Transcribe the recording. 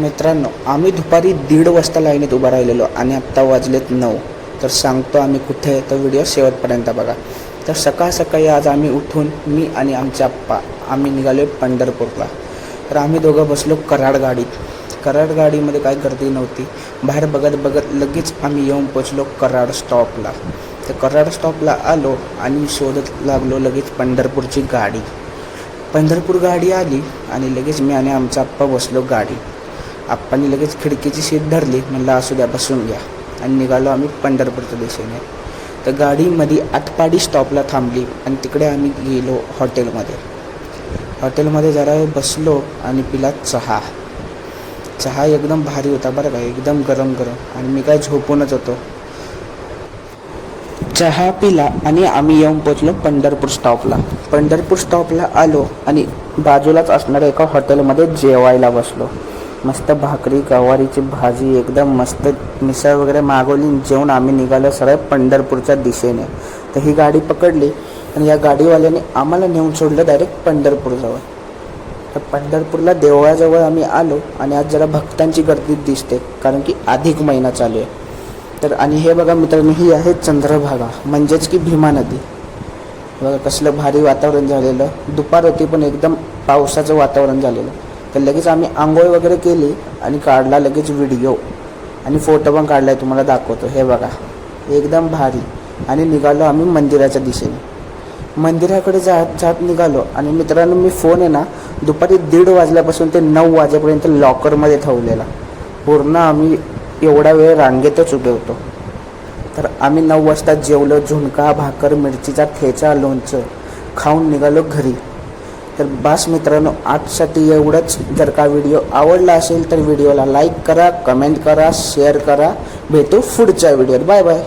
मित्रांनो, आम्ही दुपारी 1:30 वाजता लाईनीत उभा राहिलेलो आणि आत्ता वाजलेत 9. तर सांगतो आम्ही कुठे आहे, तर व्हिडिओ शेवटपर्यंत बघा. तर सकाळी आज आम्ही उठून मी आणि आमचे आप्पा आम्ही निघालो पंढरपूरला. तर आम्ही दोघं बसलो कराड गाडीत. कराड गाडीमध्ये काय गर्दी नव्हती. बाहेर बघत लगेच आम्ही येऊन पोचलो कराड स्टॉपला. तर कराड स्टॉपला आलो आणि शोधत लागलो लगेच पंढरपूरची गाडी. पंढरपूर गाडी आली आणि लगेच मी आणि आमचा आप्पा बसलो गाडी. आप्पांनी लगेच खिडकीची सीट धरली. म्हणलं असू द्या, बसून घ्या. आणि निघालो आम्ही पंढरपूरच्या दिशेने. तर गाडीमध्ये आटपाडी स्टॉपला थांबली आणि तिकडे आम्ही गेलो हॉटेलमध्ये जरा बसलो आणि पिला चहा एकदम भारी होता बरं का, एकदम गरम आणि मी काय झोपूनच होतो. चहा पिला आणि आम्ही येऊन पोचलो पंढरपूर स्टॉपला आलो आणि बाजूलाच असणाऱ्या एका हॉटेलमध्ये जेवायला बसलो. मस्त भाकरी, गवारीची भाजी, एकदम मस्त मिसळ वगैरे मागवली. जेवण आम्ही निघालो सरळ पंढरपूरच्या दिशेने. तर ही गाडी पकडली आणि या गाडीवाल्याने आम्हाला नेऊन सोडलं डायरेक्ट पंढरपूरजवळ. तर पंढरपूरला देवळाजवळ आम्ही आलो आणि आज जरा भक्तांची गर्दी दिसते, कारण की अधिक महिना चालू आहे. तर आणि हे बघा मित्रांनो, ही आहे चंद्रभागा, म्हणजेच की भीमा नदी. बघा कसलं भारी वातावरण झालेलं. दुपार होती पण एकदम पावसाचं वातावरण झालेलं. तर लगेच आम्ही आंघोळ वगैरे केली आणि काढला लगेच व्हिडिओ आणि फोटो पण काढलाय, तुम्हाला दाखवतो. हे बघा एकदम भारी. आणि निघालो आम्ही मंदिराच्या दिशेने. मंदिराकडे जात निघालो आणि मित्रांनो, मी फोन आहे ना दुपारी 1:30 वाजल्यापासून ते 9 वाजेपर्यंत लॉकरमध्ये ठेवलेला. पूर्ण आम्ही एवढा वेळ रांगेतच उभे होतो. तर आम्ही 9 वाजता जेवलो. झुणका, भाकर, मिरचीचा ठेचा, लोणचं खाऊन निघालो घरी. तर बस मित्रांनो, आजसाठी एवढंच. जर का व्हिडिओ आवडला असेल तर व्हिडिओला लाईक करा, कमेंट करा, शेअर करा. भेटू पुढच्या व्हिडिओत. Bye bye.